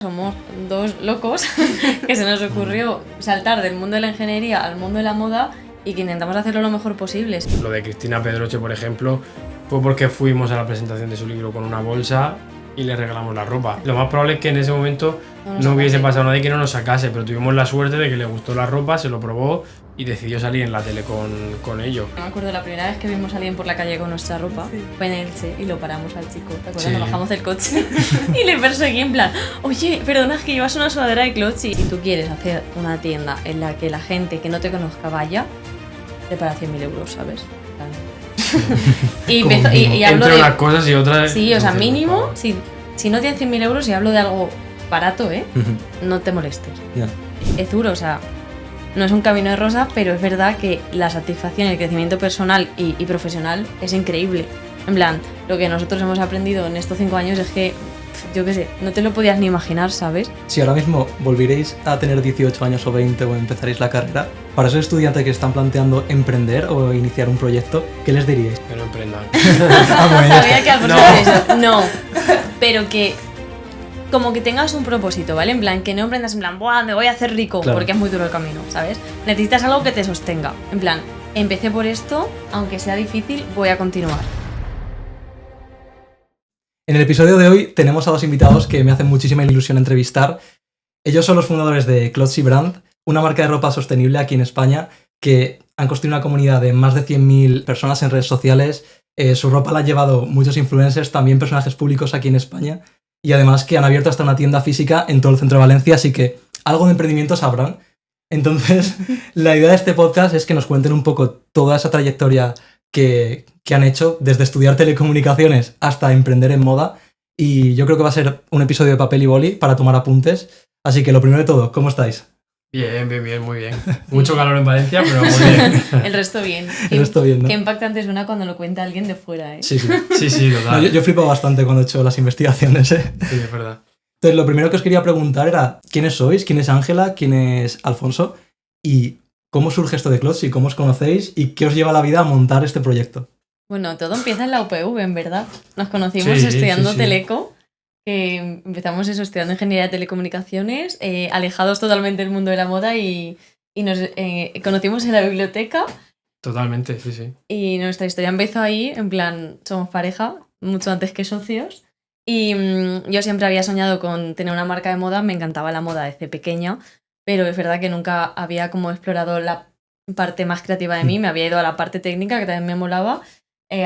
Somos dos locos que se nos ocurrió saltar del mundo de la ingeniería al mundo de la moda y que intentamos hacerlo lo mejor posible. Lo de Cristina Pedroche, por ejemplo, fue porque fuimos a la presentación de su libro con una bolsa y le regalamos la ropa. Lo más probable es que en ese momento no hubiese pasado nadie que no nos sacase, pero tuvimos la suerte de que le gustó la ropa, se lo probó y decidió salir en la tele con ello. Me acuerdo la primera vez que vimos a alguien por la calle con nuestra ropa, fue en Elche y lo paramos al chico. ¿Te acuerdas? Sí. Nos bajamos del coche y le perseguí en plan, oye, perdona, es que llevas una sudadera de Clochi. Si tú quieres hacer una tienda en la que la gente que no te conozca vaya, te para 100.000 euros, ¿sabes? y hablo entre de unas cosas y otras. Sí, o sea, mínimo, si no tienes 100.000 euros y hablo de algo barato, no te molestes. Yeah. Es duro, o sea, no es un camino de rosa, pero es verdad que la satisfacción, el crecimiento personal y profesional es increíble. En plan, lo que nosotros hemos aprendido en estos 5 años es que, yo qué sé, no te lo podías ni imaginar, ¿sabes? Si ahora mismo volvierais a tener 18 años o 20 o empezaréis la carrera, para esos estudiantes que están planteando emprender o iniciar un proyecto, ¿qué les diríais? Que no emprendan. Bueno, ya Sabía está. que Alfonso iba a decir eso. No, pero que como que tengas un propósito, ¿vale? En plan, que no emprendas en plan, ¡buah, me voy a hacer rico! Claro. Porque es muy duro el camino, ¿sabes? Necesitas algo que te sostenga. En plan, empecé por esto, aunque sea difícil, voy a continuar. En el episodio de hoy tenemos a dos invitados que me hacen muchísima ilusión entrevistar. Ellos son los fundadores de Clochi Brand, una marca de ropa sostenible aquí en España que han construido una comunidad de más de 100.000 personas en redes sociales. Su ropa la han llevado muchos influencers, también personajes públicos aquí en España, y además que han abierto hasta una tienda física en todo el centro de Valencia, así que algo de emprendimiento sabrán. Entonces, la idea de este podcast es que nos cuenten un poco toda esa trayectoria que han hecho, desde estudiar telecomunicaciones hasta emprender en moda, y yo creo que va a ser un episodio de papel y boli para tomar apuntes. Así que lo primero de todo, ¿cómo estáis? Bien, muy bien. Mucho calor en Valencia, pero muy bien. El resto bien. El resto bien, ¿no? Qué impactante suena cuando lo cuenta alguien de fuera, ¿eh? Sí, sí. Sí, No, total. yo flipo bastante cuando he hecho las investigaciones, ¿eh? Sí, es verdad. Entonces, lo primero que os quería preguntar era ¿quiénes sois? ¿Quién es Ángela? ¿Quién es Alfonso? ¿Y cómo surge esto de Clochi? ¿Cómo os conocéis? ¿Y qué os lleva a la vida a montar este proyecto? Bueno, todo empieza en la UPV, en verdad. Nos conocimos Sí, estudiando sí. Teleco. Empezamos eso, estudiando ingeniería de telecomunicaciones, alejados totalmente del mundo de la moda y nos conocimos en la biblioteca. Totalmente, sí. Y nuestra historia empezó ahí, en plan, somos pareja, mucho antes que socios. Y yo siempre había soñado con tener una marca de moda, me encantaba la moda desde pequeña, pero es verdad que nunca había como explorado la parte más creativa de mí, me había ido a la parte técnica, que también me molaba,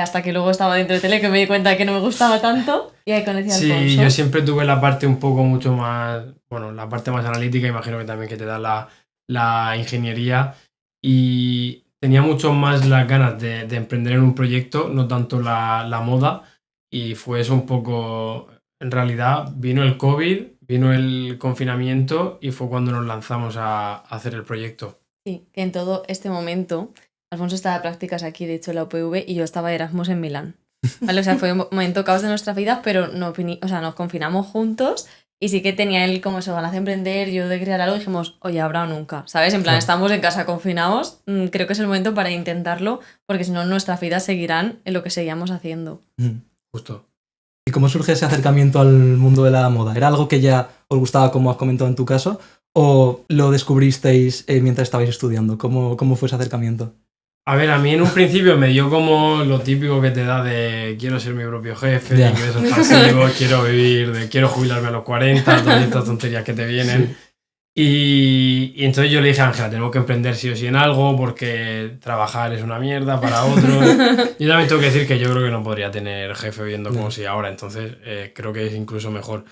hasta que luego estaba dentro de tele, que me di cuenta que no me gustaba tanto, y ahí conocí a Alfonso. Sí, yo siempre tuve la parte un poco mucho más, bueno, la parte más analítica, imagino que también que te da la ingeniería, y tenía mucho más las ganas de emprender en un proyecto, no tanto la moda, y fue eso un poco, en realidad vino el COVID, vino el confinamiento y fue cuando nos lanzamos a hacer el proyecto. Sí, que en todo este momento, Alfonso estaba de prácticas aquí, de hecho, en la UPV, y yo estaba de Erasmus en Milán. ¿Vale? O sea, fue un momento caos de nuestras vidas, pero nos confinamos juntos y sí que tenía él como eso, ganas de emprender, yo de crear algo, y dijimos, oye, ahora o nunca, ¿sabes? En plan, Claro. estamos en casa confinados, creo que es el momento para intentarlo, porque si no, nuestras vidas seguirán en lo que seguíamos haciendo. Justo. ¿Y cómo surge ese acercamiento al mundo de la moda? ¿Era algo que ya os gustaba, como has comentado en tu caso? ¿O lo descubristeis mientras estabais estudiando? ¿Cómo fue ese acercamiento? A ver, a mí en un principio me dio como lo típico que te da de quiero ser mi propio jefe, Ya. de ingresos pasivos, quiero vivir, de quiero jubilarme a los 40, todas estas tonterías que te vienen. Y entonces yo le dije a Ángela, tenemos que emprender sí o sí en algo porque trabajar es una mierda para otros. Yo también tengo que decir que yo creo que no podría tener jefe viendo como si ahora, entonces creo que es incluso mejor.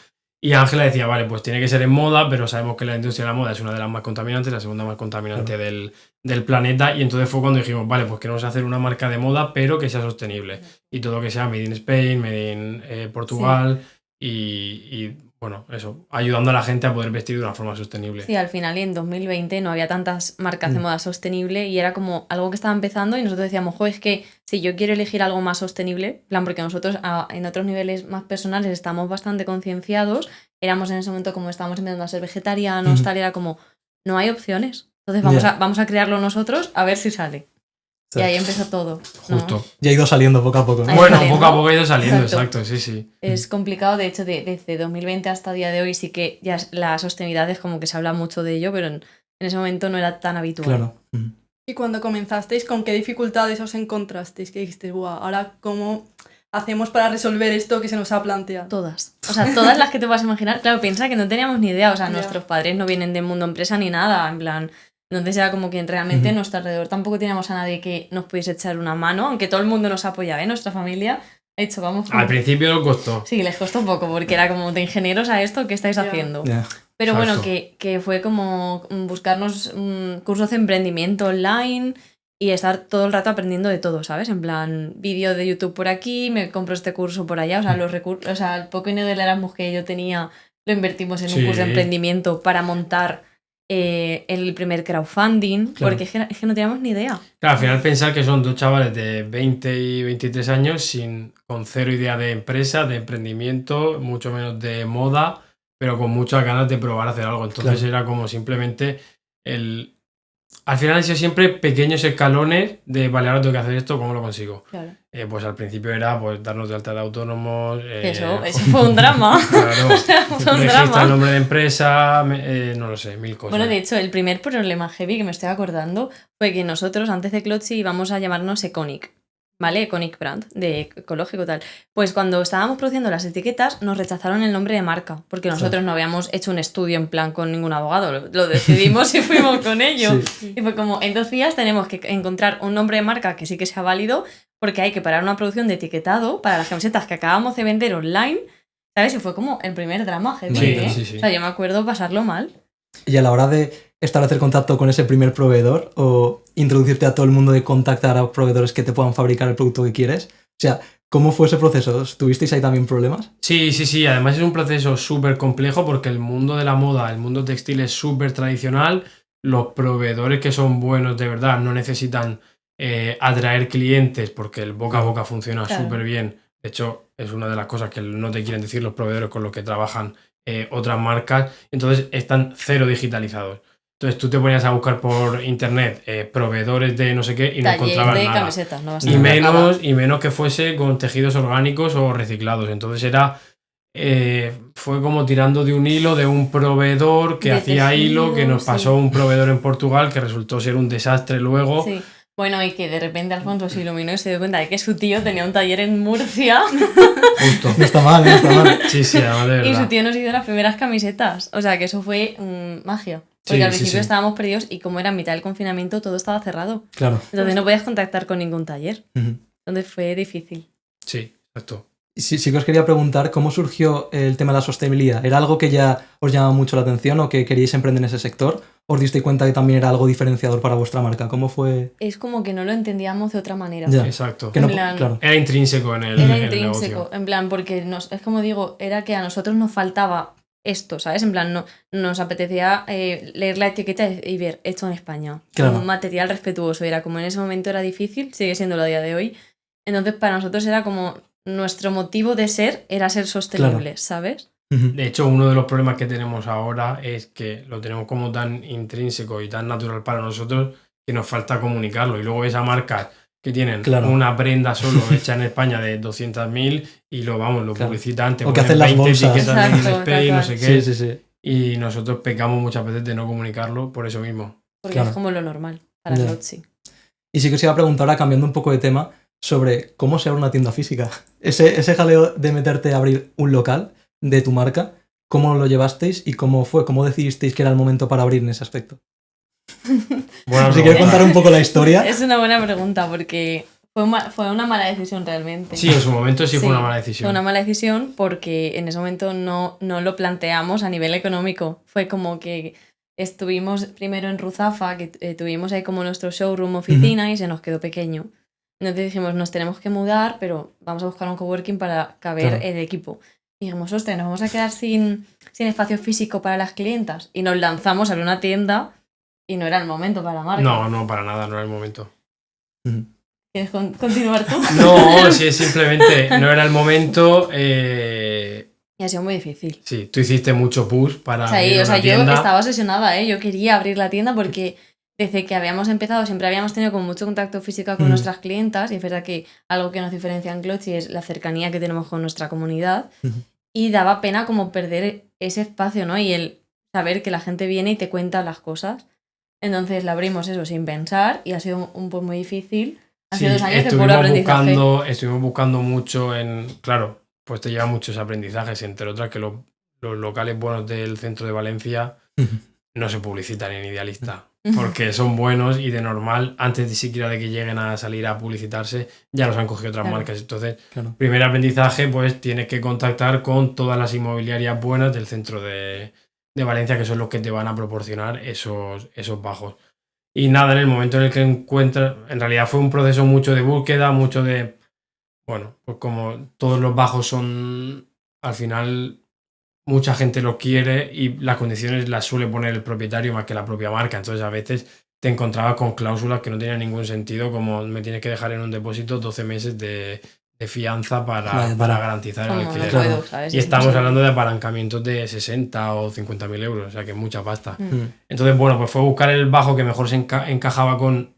Y Ángela decía, vale, pues tiene que ser en moda, pero sabemos que la industria de la moda es una de las más contaminantes, la segunda más contaminante del planeta, y entonces fue cuando dijimos, vale, pues queremos hacer una marca de moda, pero que sea sostenible. Y todo que sea made in Spain, made in Portugal, y bueno, eso, ayudando a la gente a poder vestir de una forma sostenible. Sí, al final y en 2020 no había tantas marcas de moda sostenible y era como algo que estaba empezando y nosotros decíamos, jo, es que si yo quiero elegir algo más sostenible, plan, porque nosotros en otros niveles más personales estamos bastante concienciados, éramos en ese momento como estábamos empezando a ser vegetarianos, tal, era como, no hay opciones. Entonces vamos a crearlo nosotros a ver si sale. Sí. Y ahí empezó todo. ¿no? Justo. Y ha ido saliendo poco a poco, ¿no? Ahí Bueno, saliendo. poco a poco ha ido saliendo, Exacto. exacto, sí. Es complicado, de hecho, desde 2020 hasta el día de hoy sí que ya la sostenibilidad es como que se habla mucho de ello, pero en ese momento no era tan habitual. Claro. Y cuando comenzasteis, ¿con qué dificultades os encontrasteis? Que dijisteis, buah, ahora cómo hacemos para resolver esto que se nos ha planteado. Todas. O sea, todas las que te puedas imaginar. Claro, piensa que no teníamos ni idea. O sea, Ya. nuestros padres no vienen del mundo empresa ni nada. En plan, entonces era como que realmente a nuestro alrededor tampoco teníamos a nadie que nos pudiese echar una mano, aunque todo el mundo nos apoyaba, ¿eh? Nuestra familia ha dicho, vamos. Al principio nos costó. Sí, les costó un poco, porque era como de ingenieros a esto, ¿qué estáis Ya. haciendo? Ya. Pero bueno, Exacto. que fue como buscarnos cursos de emprendimiento online y estar todo el rato aprendiendo de todo, ¿sabes? En plan, vídeo de YouTube por aquí, me compro este curso por allá, o sea, o sea, el poco dinero del Erasmus que yo tenía lo invertimos en un Sí. curso de emprendimiento para montar el primer crowdfunding, Claro. porque es que no teníamos ni idea. Claro, al final pensar que son dos chavales de 20 y 23 años con cero idea de empresa, de emprendimiento, mucho menos de moda, pero con muchas ganas de probar a hacer algo. Entonces Claro. era como simplemente Al final han sido siempre pequeños escalones de, vale, ahora tengo que hacer esto, ¿cómo lo consigo? Claro. Pues al principio era pues darnos de alta de autónomos. Eso fue un drama. Claro. Fue un Registra el drama. nombre de empresa, no lo sé, mil cosas. Bueno, de hecho, el primer problema heavy que me estoy acordando fue que nosotros, antes de Clotzy, íbamos a llamarnos Econic, ¿vale? Econic Brand, de ecológico tal. Pues cuando estábamos produciendo las etiquetas, nos rechazaron el nombre de marca, porque nosotros no habíamos hecho un estudio en plan con ningún abogado, lo decidimos y fuimos con ello. Sí. Y fue como, en 2 días tenemos que encontrar un nombre de marca que sí que sea válido, porque hay que parar una producción de etiquetado para las camisetas que acabamos de vender online, ¿sabes? Y fue como el primer drama heavy, Sí, ¿eh? sí. O sea, yo me acuerdo pasarlo mal. Y a la hora de establecer contacto con ese primer proveedor o introducirte a todo el mundo de contactar a proveedores que te puedan fabricar el producto que quieres, o sea, ¿cómo fue ese proceso? ¿Tuvisteis ahí también problemas? Sí. Además es un proceso súper complejo porque el mundo de la moda, el mundo textil es súper tradicional. Los proveedores que son buenos de verdad no necesitan atraer clientes porque el boca a boca funciona Claro. súper bien. De hecho, es una de las cosas que no te quieren decir los proveedores con los que trabajan otras marcas. Entonces están cero digitalizados. Entonces tú te ponías a buscar por internet proveedores de no sé qué y no Taller encontrabas de nada. camisetas, no vas a Y encontrar nada. menos que fuese con tejidos orgánicos o reciclados. Entonces fue como tirando de un hilo de un proveedor que De hacía tejido, hilo, que nos sí. pasó un proveedor en Portugal que resultó ser un desastre luego. Sí. Bueno, y que de repente Alfonso se iluminó y se dio cuenta de que su tío tenía un taller en Murcia Justo. No está mal, no está mal. Sí, además de y verdad. su tío nos hizo las primeras camisetas. O sea, que eso fue magia. Porque Sí, al sí, principio sí. estábamos perdidos y como era en mitad del confinamiento, todo estaba cerrado. Claro. Entonces no podías contactar con ningún taller. Ujú. Entonces fue difícil. Sí, exacto. Sí que os quería preguntar cómo surgió el tema de la sostenibilidad. ¿Era algo que ya os llamaba mucho la atención o que queríais emprender en ese sector? ¿O os disteis cuenta que también era algo diferenciador para vuestra marca? ¿Cómo fue? Es como que no lo entendíamos de otra manera. Ya. Exacto. Que no, En plan- claro. Era intrínseco en el, Era en el intrínseco, negocio. en plan, porque es como digo, era que a nosotros nos faltaba esto, ¿sabes? En plan, no, nos apetecía leer la etiqueta y ver hecho en España. Claro. Un material respetuoso. Era como en ese momento era difícil, sigue siendo a día de hoy. Entonces, para nosotros era como nuestro motivo de ser era ser sostenibles, ¿sabes? Ujú. De hecho, uno de los problemas que tenemos ahora es que lo tenemos como tan intrínseco y tan natural para nosotros que nos falta comunicarlo. Y luego ves a marcas que tienen Claro. una prenda solo hecha en España de 200.000 y lo Claro. publicitan, te O que ponen hacen las 20 bolsas. etiquetas de Exacto, MSP y no tal sé Sí, qué. sí. Y nosotros pecamos muchas veces de no comunicarlo por eso mismo. Porque Claro. es como lo normal para Ya. Clotzy. Y sí que os iba a preguntar ahora, cambiando un poco de tema, sobre cómo se abre una tienda física. Ese jaleo de meterte a abrir un local de tu marca, ¿cómo lo llevasteis y cómo fue? ¿Cómo decidisteis que era el momento para abrir en ese aspecto? Bueno, Si no, quieres contar un poco la historia. Es una buena pregunta porque fue una mala decisión realmente. sí, en su momento sí fue Sí, una mala Fue decisión. una mala decisión porque en ese momento no lo planteamos a nivel económico. Fue como que estuvimos primero en Ruzafa, que tuvimos ahí como nuestro showroom oficina y se nos quedó pequeño. Entonces dijimos, nos tenemos que mudar, pero vamos a buscar un coworking para caber Claro. el equipo. Y dijimos, ostras, nos vamos a quedar sin espacio físico para las clientas. Y nos lanzamos a abrir una tienda y no era el momento para la marca. No, para nada, no era el momento. Ujú. ¿Quieres continuar tú? No, sí, es simplemente no era el momento. Y ha sido muy difícil. Sí, tú hiciste mucho push para O sea, abrir yo una tienda. estaba obsesionada, ¿eh? Yo quería abrir la tienda porque desde que habíamos empezado siempre habíamos tenido como mucho contacto físico con nuestras clientas y es verdad que algo que nos diferencia en Clochi es la cercanía que tenemos con nuestra comunidad y daba pena como perder ese espacio, ¿no? Y el saber que la gente viene y te cuenta las cosas. Entonces la abrimos eso sin pensar y ha sido un poco muy difícil. Han sido 2 años de puro aprendizaje. Estuvimos buscando mucho claro, pues te lleva muchos aprendizajes, entre otras que los locales buenos del centro de Valencia no se publicitan en Idealista. Porque son buenos y de normal, antes de siquiera de que lleguen a salir a publicitarse, ya los han cogido otras marcas. Entonces, primer aprendizaje, pues tienes que contactar con todas las inmobiliarias buenas del centro de Valencia, que son los que te van a proporcionar esos bajos. Y nada, en el momento en el que encuentras, en realidad fue un proceso mucho de búsqueda, mucho de, bueno, pues como todos los bajos son, al final, mucha gente los quiere y las condiciones las suele poner el propietario más que la propia marca. Entonces a veces te encontrabas con cláusulas que no tenían ningún sentido, como me tienes que dejar en un depósito 12 meses de fianza para garantizar el alquiler. Puedo, ¿sabes? Y estamos hablando de apalancamientos de 60 o 50.000 euros, o sea que es mucha pasta. Entonces, bueno, pues fue buscar el bajo que mejor se encajaba con,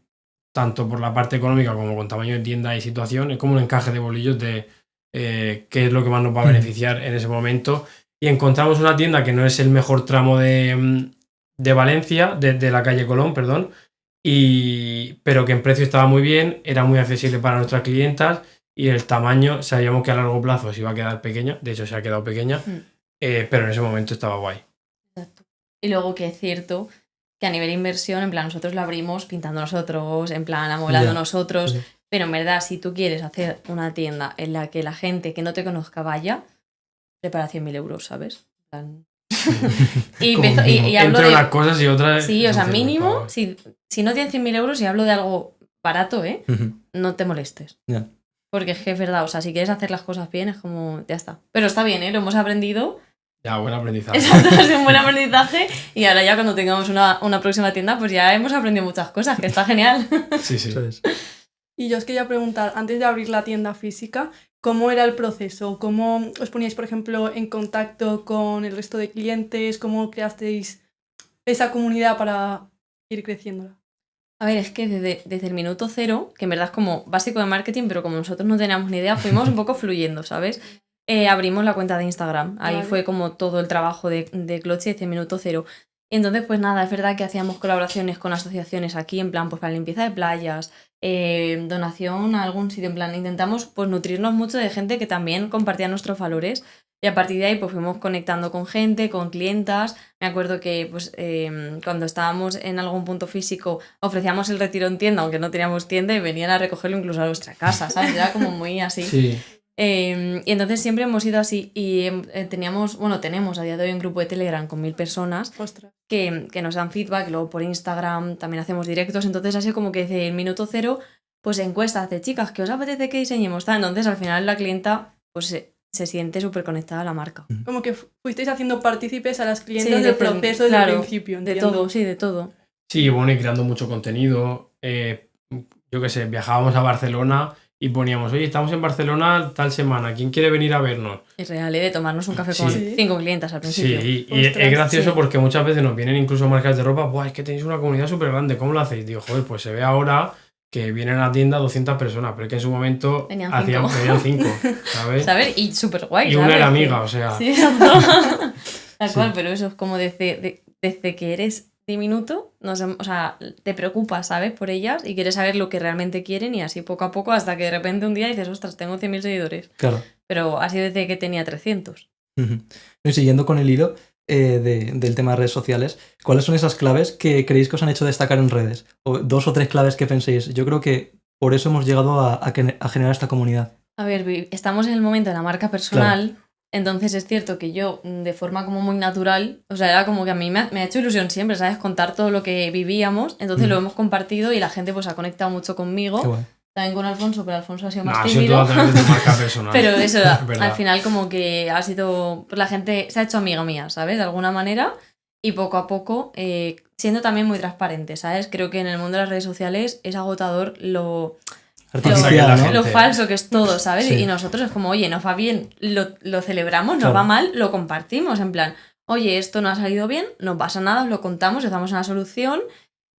tanto por la parte económica como con tamaño de tienda y situación. Es como un encaje de bolillos de qué es lo que más nos va a beneficiar en ese momento. Y encontramos una tienda que no es el mejor tramo de Valencia, de la calle Colón, perdón, pero que en precio estaba muy bien, era muy accesible para nuestras clientas y el tamaño sabíamos que a largo plazo se iba a quedar pequeña, de hecho se ha quedado pequeña, pero en ese momento estaba guay. Exacto. Y luego que es cierto que a nivel inversión, en plan, nosotros la abrimos pintando nosotros, en plan, amoblando nosotros, pero en verdad, si tú quieres hacer una tienda en la que la gente que no te conozca vaya, prepara 100.000 euros, ¿sabes? y hablo entre de unas cosas y otras. Sí, o sea, mínimo, si no tienes 100.000 euros y hablo de algo barato, no te molestes. Porque es que es verdad, o sea, si quieres hacer las cosas bien es como, ya está. Pero está bien, lo hemos aprendido. Ya, buen aprendizaje. Exacto, es un buen aprendizaje y ahora ya cuando tengamos una próxima tienda, pues ya hemos aprendido muchas cosas, que está genial. Sí. Y yo os quería preguntar, antes de abrir la tienda física, ¿cómo era el proceso? ¿Cómo os poníais, por ejemplo, en contacto con el resto de clientes? ¿Cómo creasteis esa comunidad para ir creciéndola? A ver, es que desde el minuto cero, que en verdad es como básico de marketing, pero como nosotros no teníamos ni idea, fuimos un poco fluyendo, ¿sabes? Abrimos la cuenta de Instagram, ahí fue como todo el trabajo de Clochi desde el minuto cero. Y entonces, pues nada, es verdad que hacíamos colaboraciones con asociaciones aquí, en plan, pues para limpieza de playas, donación a algún sitio, en plan, intentamos pues nutrirnos mucho de gente que también compartía nuestros valores. Y a partir de ahí pues fuimos conectando con gente, con clientas. Me acuerdo que pues cuando estábamos en algún punto físico ofrecíamos el retiro en tienda, aunque no teníamos tienda, y venían a recogerlo incluso a nuestra casa, ¿sabes? Era como muy así. Sí. Y entonces siempre hemos ido así y tenemos a día de hoy un grupo de Telegram con 1000 personas que nos dan feedback, luego por Instagram también hacemos directos, entonces ha sido como que desde el minuto cero pues encuestas de chicas, ¿qué os apetece que diseñemos? Entonces al final la clienta pues se siente súper conectada a la marca. Como que fuisteis haciendo partícipes a las clientes del proceso desde el principio. Entiendo. De todo. Sí, bueno, y creando mucho contenido. Yo qué sé, viajábamos a Barcelona y poníamos, oye, estamos en Barcelona tal semana, ¿quién quiere venir a vernos? Es real, de tomarnos un café con 5 clientas al principio. Sí, y es gracioso porque muchas veces nos vienen incluso marcas de ropa, es que tenéis una comunidad súper grande, ¿cómo lo hacéis? Digo, joder, pues se ve ahora que vienen a la tienda 200 personas, pero es que en su momento venían 5, ¿sabes? Y súper guay. Y una era amiga, o sea. Sí, tal cual, pero eso es como desde que eres diminuto, o sea, te preocupas, ¿sabes? Por ellas y quieres saber lo que realmente quieren y así poco a poco hasta que de repente un día dices, ostras, tengo 100.000 seguidores. Claro. Pero así desde que tenía 300. Y siguiendo con el hilo del tema de redes sociales, ¿cuáles son esas claves que creéis que os han hecho destacar en redes? O 2 o 3 claves que penséis. Yo creo que por eso hemos llegado a generar esta comunidad. A ver, estamos en el momento de la marca personal. Claro. Entonces es cierto que yo, de forma como muy natural, o sea, era como que a mí me ha hecho ilusión siempre, ¿sabes? Contar todo lo que vivíamos, entonces lo hemos compartido y la gente pues ha conectado mucho conmigo. Qué bueno. También con Alfonso, pero Alfonso ha sido más tímido. Ha sido todo a través de tu marca personal. Pero eso, al final como que ha sido, pues la gente se ha hecho amiga mía, ¿sabes? De alguna manera, y poco a poco, siendo también muy transparente, ¿sabes? Creo que en el mundo de las redes sociales es agotador lo falso que es todo, ¿sabes? Sí. Y nosotros es como, oye, nos va bien, lo celebramos, nos va mal, lo compartimos, en plan, oye, esto no ha salido bien, no pasa nada, os lo contamos, os damos una solución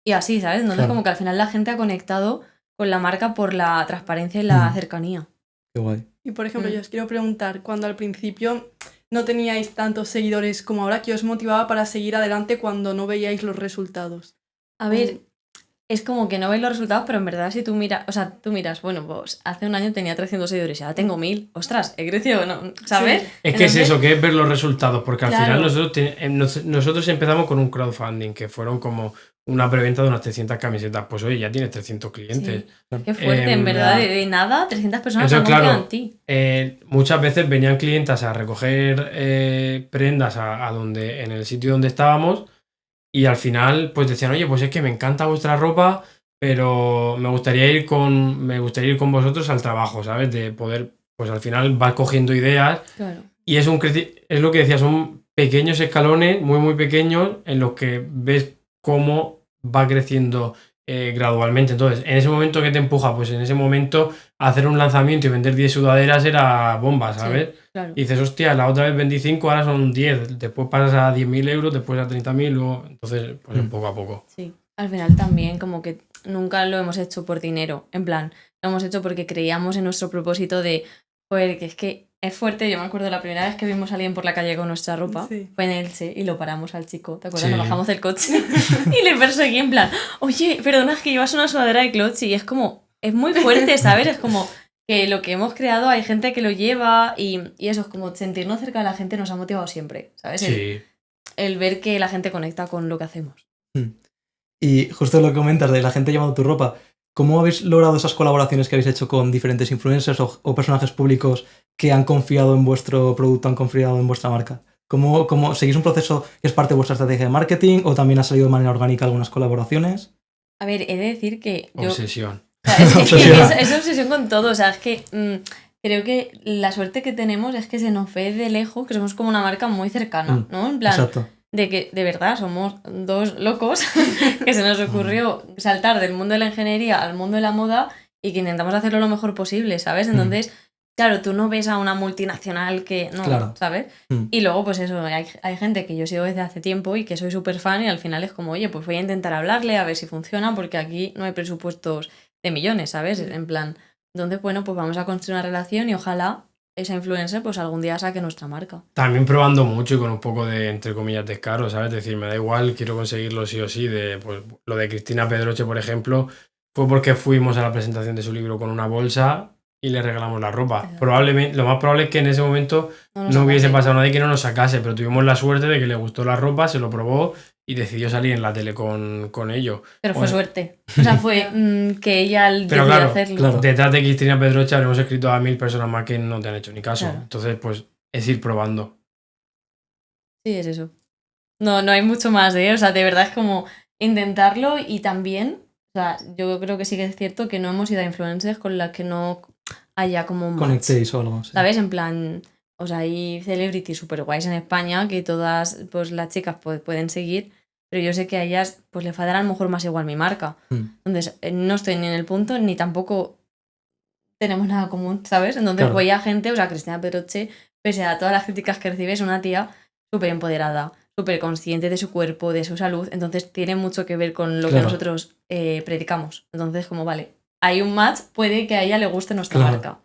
y así, ¿sabes? Entonces Claro. como que al final la gente ha conectado con la marca por la transparencia y la Mm. cercanía. Qué guay. Y por ejemplo, Mm. yo os quiero preguntar, cuando al principio no teníais tantos seguidores como ahora, ¿qué os motivaba para seguir adelante cuando no veíais los resultados? A ver, es como que no veis los resultados, pero en verdad si tú miras, o sea, tú miras, bueno, pues hace un año tenía 300 seguidores y ahora tengo 1000. Ostras, he crecido, ¿no? ¿Sabes? Sí. Es que es Entonces, eso, que es ver los resultados, porque al Claro. final nosotros empezamos con un crowdfunding, que fueron como una preventa de unas 300 camisetas. Pues oye, ya tienes 300 clientes. sí, qué fuerte, en verdad, de nada, 300 personas Entonces, han claro, confiado en ti. Muchas veces venían clientas a recoger prendas a donde, en el sitio donde estábamos, y al final pues decían, oye, pues es que me encanta vuestra ropa, pero me gustaría ir con vosotros al trabajo, ¿sabes? De poder, pues al final vas cogiendo ideas Claro. y es es lo que decía, son pequeños escalones, muy muy pequeños, en los que ves cómo va creciendo gradualmente. Entonces, en ese momento que te empuja, pues en ese momento hacer un lanzamiento y vender 10 sudaderas era bomba, ¿sabes? Sí, claro. Y dices, hostia, la otra vez vendí 5, ahora son 10, después pasas a 10.000 euros, después a 30.000, luego, entonces, pues poco a poco. Sí. Al final también como que nunca lo hemos hecho por dinero, en plan, lo hemos hecho porque creíamos en nuestro propósito de, joder, que es fuerte. Yo me acuerdo la primera vez que vimos a alguien por la calle con nuestra ropa, Sí. fue en Elche y lo paramos al chico, ¿te acuerdas? Sí. Nos bajamos del coche y le perseguí en plan, oye, perdona, es que llevas una sudadera de Clutch y es como, es muy fuerte, ¿sabes? Es como que lo que hemos creado hay gente que lo lleva y eso es como sentirnos cerca de la gente nos ha motivado siempre, ¿sabes? Sí. El ver que la gente conecta con lo que hacemos. Y justo lo que comentas de la gente llevando tu ropa, ¿cómo habéis logrado esas colaboraciones que habéis hecho con diferentes influencers o personajes públicos que han confiado en vuestro producto, han confiado en vuestra marca? ¿Cómo seguís un proceso que es parte de vuestra estrategia de marketing o también ha salido de manera orgánica algunas colaboraciones? A ver, he de decir que yo... Obsesión. O sea, es que Obsesión. es obsesión con todo, o sea, es que creo que la suerte que tenemos es que se nos ve de lejos que somos como una marca muy cercana, ¿no? En plan, Exacto. de que de verdad somos dos locos que se nos ocurrió saltar del mundo de la ingeniería al mundo de la moda y que intentamos hacerlo lo mejor posible, ¿sabes? Entonces, claro, tú no ves a una multinacional que no, Claro. ¿sabes? Y luego, pues eso, hay gente que yo sigo desde hace tiempo y que soy súper fan y al final es como, oye, pues voy a intentar hablarle a ver si funciona porque aquí no hay presupuestos de millones, ¿sabes? En plan, entonces, bueno, pues vamos a construir una relación y ojalá esa influencer pues algún día saque nuestra marca. También probando mucho y con un poco de, entre comillas, descaro, ¿sabes? Es decir, me da igual, quiero conseguirlo sí o sí. Pues, lo de Cristina Pedroche, por ejemplo, fue porque fuimos a la presentación de su libro con una bolsa y le regalamos la ropa. Exacto. Probablemente, lo más probable es que en ese momento no hubiese pasado nadie que no nos sacase, pero tuvimos la suerte de que le gustó la ropa, se lo probó y decidió salir en la tele con ello. Pero fue Bueno. suerte. O sea, fue que ella Pero decidió claro, hacerlo. claro. Detrás de Cristina Pedroche habremos escrito a 1000 personas más que no te han hecho ni caso. Claro. Entonces, pues es ir probando. Sí, es eso. No hay mucho más, ¿eh? O sea, de verdad es como intentarlo y también, o sea, yo creo que sí que es cierto que no hemos ido a influencers con las que no haya como un match, Conectéis o algo. Sí. ¿sabes? En plan, o sea, hay celebrities súper guays en España que todas, pues las chicas pueden seguir, pero yo sé que a ellas pues les va a dar a lo mejor más igual mi marca. Entonces, no estoy ni en el punto ni tampoco tenemos nada común, ¿sabes? Entonces Claro. voy a gente, o sea, Cristina Pedroche, pese a todas las críticas que recibe, es una tía súper empoderada, súper consciente de su cuerpo, de su salud, entonces tiene mucho que ver con lo que Claro. nosotros predicamos. Entonces, como vale, hay un match, puede que a ella le guste nuestra Claro. marca.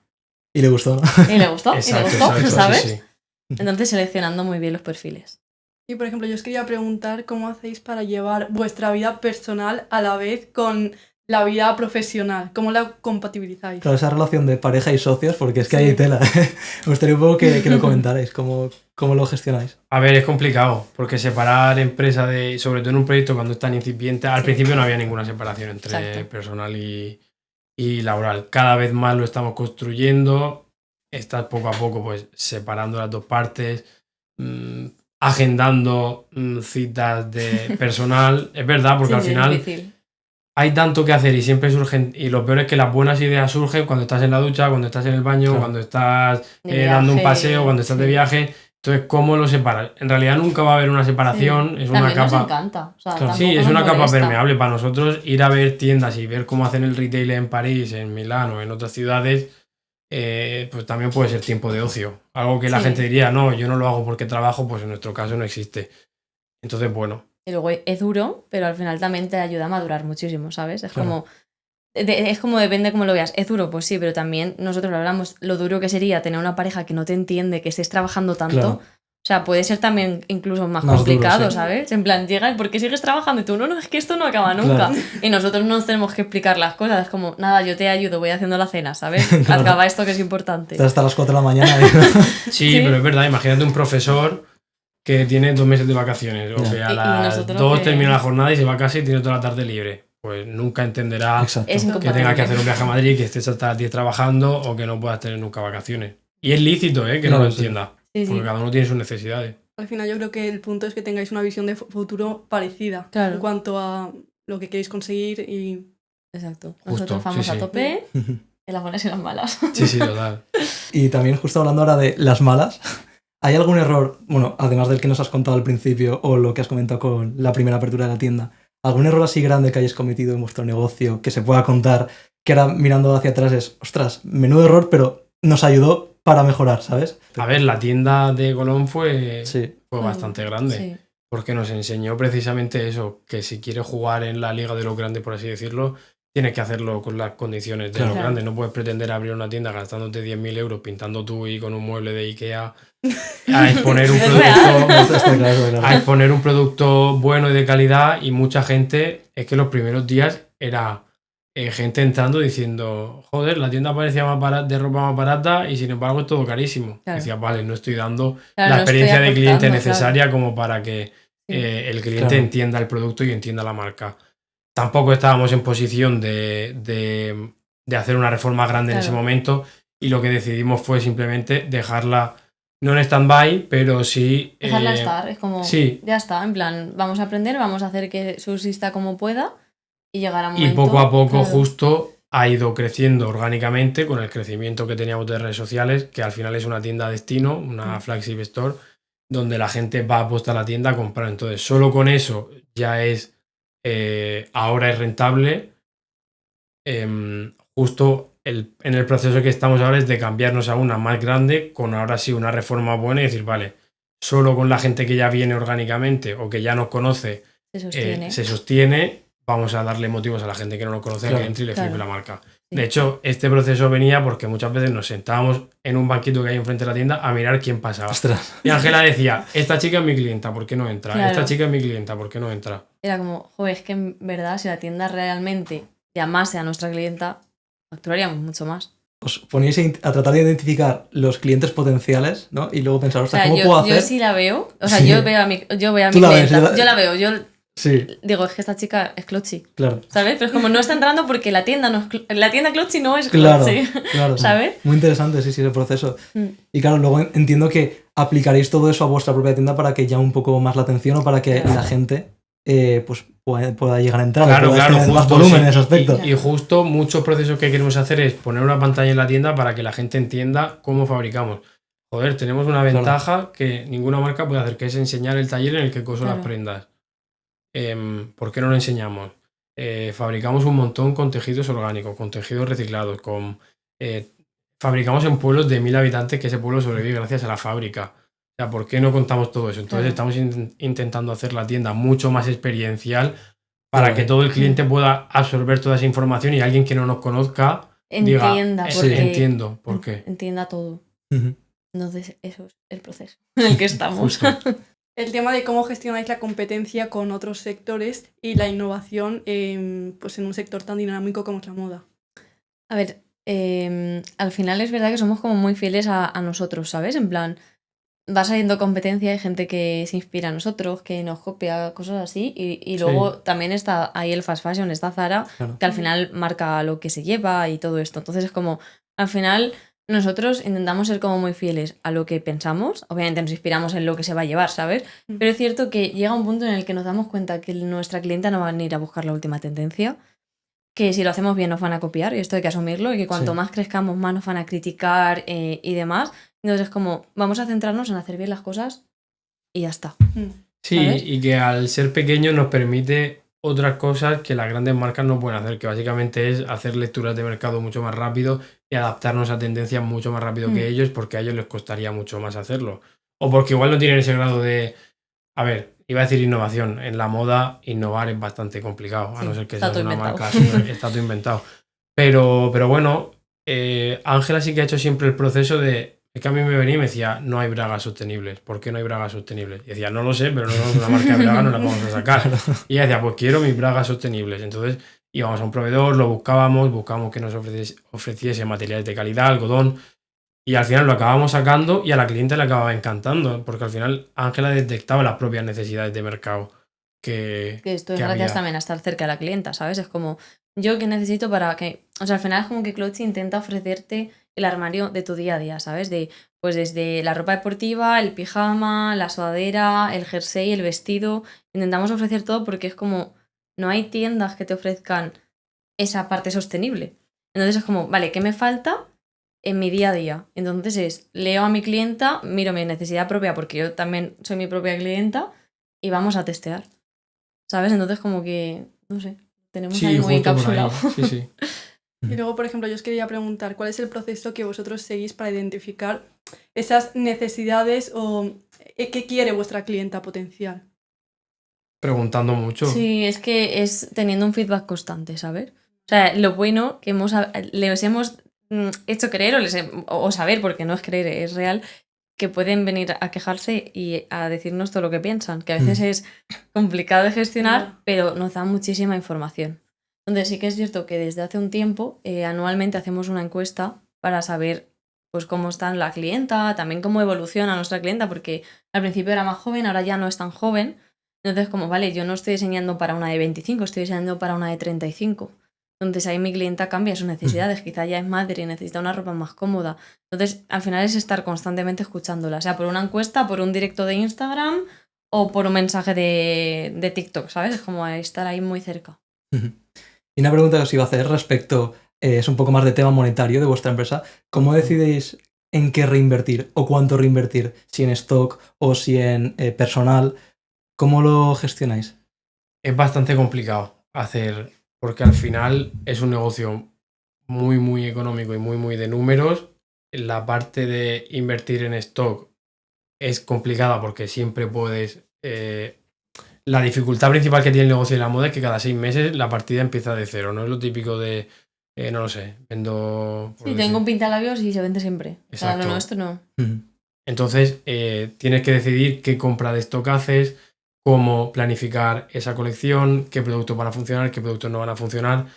Y le gustó, ¿no? Y le gustó, ¿sabes? Sí. Entonces seleccionando muy bien los perfiles. Y por ejemplo, yo os quería preguntar cómo hacéis para llevar vuestra vida personal a la vez con la vida profesional. ¿Cómo la compatibilizáis? Claro, esa relación de pareja y socios, porque es que Sí. hay tela. Me gustaría un poco que lo comentarais, cómo lo gestionáis. A ver, es complicado, porque separar empresa sobre todo en un proyecto cuando es tan incipiente, al principio no había ninguna separación entre Exacto. personal y laboral. Cada vez más lo estamos construyendo, estás poco a poco pues separando las dos partes, agendando citas de personal. Es verdad, porque Sí, al es final difícil. hay tanto que hacer y siempre surgen, y lo peor es que las buenas ideas surgen cuando estás en la ducha, cuando estás en el baño, Claro. cuando estás De dando un viaje, paseo, cuando estás de sí. viaje. Entonces, ¿cómo lo separas? En realidad nunca va a haber una separación, es una También nos capa... encanta. O sea, Claro. Sí, tampoco es nos una capa molesta. permeable para nosotros. Ir a ver tiendas y ver cómo hacen el retail en París, en Milán o en otras ciudades, pues también puede ser tiempo de ocio. Algo que la Sí. gente diría, no, yo no lo hago porque trabajo, pues en nuestro caso no existe. Entonces, bueno, Y luego es duro, pero al final también te ayuda a madurar muchísimo, ¿sabes? Es Claro. como... Es como depende cómo lo veas. Es duro, pues sí, pero también nosotros lo hablamos, lo duro que sería tener una pareja que no te entiende, que estés trabajando tanto. Claro. O sea, puede ser también incluso más Más duro, complicado, sí. ¿sabes? En plan, llega y ¿por qué sigues trabajando? Y tú, no, es que esto no acaba nunca. Claro. Y nosotros no nos tenemos que explicar las cosas. Es como, nada, yo te ayudo, voy haciendo la cena, ¿sabes? Claro. Acaba esto que es importante. Estás hasta las 4 de la mañana. Sí, Sí. pero es verdad, imagínate un profesor que tiene 2 meses de vacaciones o Ya. que a Y las nosotros 2 que- termina la jornada y se va a casa y tiene toda la tarde libre. Pues nunca entenderá Exacto. Es que incompatible. tenga que hacer un viaje a Madrid, que estés hasta las 10 trabajando o que no puedas tener nunca vacaciones. Y es lícito, que Claro, no lo sí. entienda, Sí, sí. porque cada uno tiene sus necesidades. Al final yo creo que el punto es que tengáis una visión de futuro parecida Claro. en cuanto a lo que queréis conseguir y Exacto. Justo, Nosotros vamos sí, a sí. tope en las buenas y las malas. Sí, sí, total. Y también justo hablando ahora de las malas, ¿hay algún error, bueno, además del que nos has contado al principio o lo que has comentado con la primera apertura de la tienda, algún error así grande que hayáis cometido en vuestro negocio que se pueda contar, que ahora mirando hacia atrás es, ostras, menudo error, pero nos ayudó para mejorar, ¿sabes? A ver, la tienda de Colón fue Sí, bastante grande. Sí. Porque nos enseñó precisamente eso, que si quieres jugar en la liga de los grandes, por así decirlo, tienes que hacerlo con las condiciones de Claro. los grandes. No puedes pretender abrir una tienda gastándote 10.000 euros pintando tú y con un mueble de Ikea a exponer un Es producto, está claro, a claro. exponer un producto bueno y de calidad. Y mucha gente, es que los primeros días era gente entrando diciendo, joder, la tienda parecía más barata, de ropa más barata y sin embargo es todo carísimo. Claro. Decía, vale, no estoy dando Claro, la no estoy experiencia de cliente aportando, necesaria como para que Sí. el cliente Claro. entienda el producto y entienda la marca. Tampoco estábamos en posición de hacer una reforma grande en ese Claro. momento y lo que decidimos fue simplemente dejarla, no en stand-by, pero sí... Dejarla estar, es como, sí. ya está, en plan, vamos a aprender, vamos a hacer que subsista como pueda y llegar a un Y momento... poco a poco claro. justo ha ido creciendo orgánicamente con el crecimiento que teníamos de redes sociales, que al final es una tienda destino, una flagship store, donde la gente va a apostar a la tienda a comprar. Entonces, solo con eso ya es, ahora es rentable. Justo en el proceso que estamos ahora es de cambiarnos a una más grande, con ahora sí una reforma buena y decir, vale, solo con la gente que ya viene orgánicamente o que ya nos conoce, Se sostiene. se sostiene, vamos a darle motivos a la gente que no nos conoce a Claro, que entre y le claro. flipe la marca. Sí. De hecho, este proceso venía porque muchas veces nos sentábamos en un banquito que hay enfrente de la tienda a mirar quién pasaba. Ostras. Y Ángela decía, esta chica es mi clienta, ¿por qué no entra? Claro. Esta chica es mi clienta, ¿por qué no entra? Era como, joder, es que en verdad si la tienda realmente llamase a nuestra clienta, facturaríamos mucho más. Os poníais a tratar de identificar los clientes potenciales, ¿no? Y luego pensar, O ostras, sea, ¿cómo yo, puedo hacer? yo sí la veo, o sea, Sí. yo veo a mi Tú la ves, clienta, yo la veo, yo Sí, digo, es que esta chica es Clochi, claro. ¿sabes? Pero es como no está entrando porque la tienda no es la tienda Clochi no es Claro, Clochi, claro. ¿sabes? Muy interesante, sí, ese proceso. Mm. Y claro, luego entiendo que aplicaréis todo eso a vuestra propia tienda para que llame un poco más la atención o para que Claro. la gente pues pueda llegar a entrar, Claro, pueda claro, tener más justo, volumen sí. en ese aspecto. Y justo muchos procesos que queremos hacer es poner una pantalla en la tienda para que la gente entienda cómo fabricamos. Joder, tenemos una Claro. ventaja que ninguna marca puede hacer, que es enseñar el taller en el que coso Claro. las prendas. ¿Por qué no lo enseñamos? Fabricamos un montón con tejidos orgánicos, con tejidos reciclados, fabricamos en pueblos de 1000 habitantes que ese pueblo sobrevive gracias a la fábrica. O sea, ¿por qué no contamos todo eso? Entonces Claro. estamos intentando hacer la tienda mucho más experiencial para Claro. que todo el cliente pueda absorber toda esa información y alguien que no nos conozca diga, Entienda, Sí. porque entiendo por qué. entienda todo. Ujú. Entonces, eso es el proceso en el que estamos. Justo. el tema de cómo gestionáis la competencia con otros sectores y la innovación pues en un sector tan dinámico como es la moda. A ver, al final es verdad que somos como muy fieles a nosotros, ¿sabes? En plan, va saliendo competencia, hay gente que se inspira a nosotros, que nos copia, cosas así, y luego también está ahí el fast fashion, está Zara, Claro. que al final marca lo que se lleva y todo esto. Entonces es como, al final nosotros intentamos ser como muy fieles a lo que pensamos, obviamente nos inspiramos en lo que se va a llevar, ¿sabes? Mm. Pero es cierto que llega un punto en el que nos damos cuenta que nuestra clienta no va a ir a buscar la última tendencia, que si lo hacemos bien nos van a copiar y esto hay que asumirlo y que cuanto Sí. más crezcamos más nos van a criticar y demás. Entonces es como, vamos a centrarnos en hacer bien las cosas y ya está. Sí, ¿Sabes? y que al ser pequeño nos permite otras cosas que las grandes marcas no pueden hacer, que básicamente es hacer lecturas de mercado mucho más rápido y adaptarnos a tendencias mucho más rápido que ellos, porque a ellos les costaría mucho más hacerlo. O porque igual no tienen ese grado de... A ver, iba a decir innovación. En la moda, innovar es bastante complicado, a Sí, no ser que está seas todo una inventado. marca, está todo inventado. Pero bueno, Ángela sí que ha hecho siempre el proceso de... Es que a mí me venía y me decía, no hay bragas sostenibles. ¿Por qué no hay bragas sostenibles? Y decía, no lo sé, pero no es una marca de bragas, no la vamos a sacar. Y ella decía, pues quiero mis bragas sostenibles. Entonces íbamos a un proveedor, lo buscábamos que nos ofreciese materiales de calidad, algodón. Y al final lo acabamos sacando y a la cliente le acababa encantando, porque al final Ángela detectaba las propias necesidades de mercado que esto es que gracias había. también a estar cerca de la clienta, ¿sabes? Es como, yo que necesito para que... O sea, al final es como que Clotzy intenta ofrecerte el armario de tu día a día, ¿sabes? Pues desde la ropa deportiva, el pijama, la sudadera, el jersey, el vestido. Intentamos ofrecer todo porque es como, no hay tiendas que te ofrezcan esa parte sostenible. Entonces es como, vale, ¿qué me falta en mi día a día? Entonces leo a mi clienta, miro mi necesidad propia porque yo también soy mi propia clienta y vamos a testear. ¿Sabes? Entonces como que, no sé, tenemos Sí, ahí muy justo por ahí. encapsulado. Sí. Y luego, por ejemplo, yo os quería preguntar, ¿cuál es el proceso que vosotros seguís para identificar esas necesidades o qué quiere vuestra clienta potencial? Preguntando mucho. Sí, es que es teniendo un feedback constante, ¿sabes? O sea, lo bueno que les hemos hecho creer o saber, porque no es creer, es real, que pueden venir a quejarse y a decirnos todo lo que piensan, que a veces es complicado de gestionar, Ya. pero nos dan muchísima información. Entonces sí que es cierto que desde hace un tiempo anualmente hacemos una encuesta para saber pues cómo está la clienta, también cómo evoluciona nuestra clienta, porque al principio era más joven, ahora ya no es tan joven. Entonces como, vale, yo no estoy diseñando para una de 25, estoy diseñando para una de 35. Entonces ahí mi clienta cambia sus necesidades, quizá ya es madre y necesita una ropa más cómoda. Entonces, al final es estar constantemente escuchándola, sea por una encuesta, por un directo de Instagram o por un mensaje de TikTok, ¿sabes? Es como estar ahí muy cerca. Y una pregunta que os iba a hacer respecto, es un poco más de tema monetario de vuestra empresa. ¿Cómo decidéis en qué reinvertir o cuánto reinvertir? Si en stock o si en personal. ¿Cómo lo gestionáis? Es bastante complicado hacer, porque al final es un negocio muy económico y muy de números. La parte de invertir en stock es complicada porque siempre puedes... la dificultad principal que tiene el negocio de la moda es que cada 6 meses la partida empieza de cero. No es lo típico de, no lo sé, vendo... Sí, tengo un pintalabios y se vende siempre. O sea, Exacto. lo nuestro no. Entonces, tienes que decidir qué compra de stock haces, cómo planificar esa colección, qué productos van a funcionar, qué productos no van a funcionar.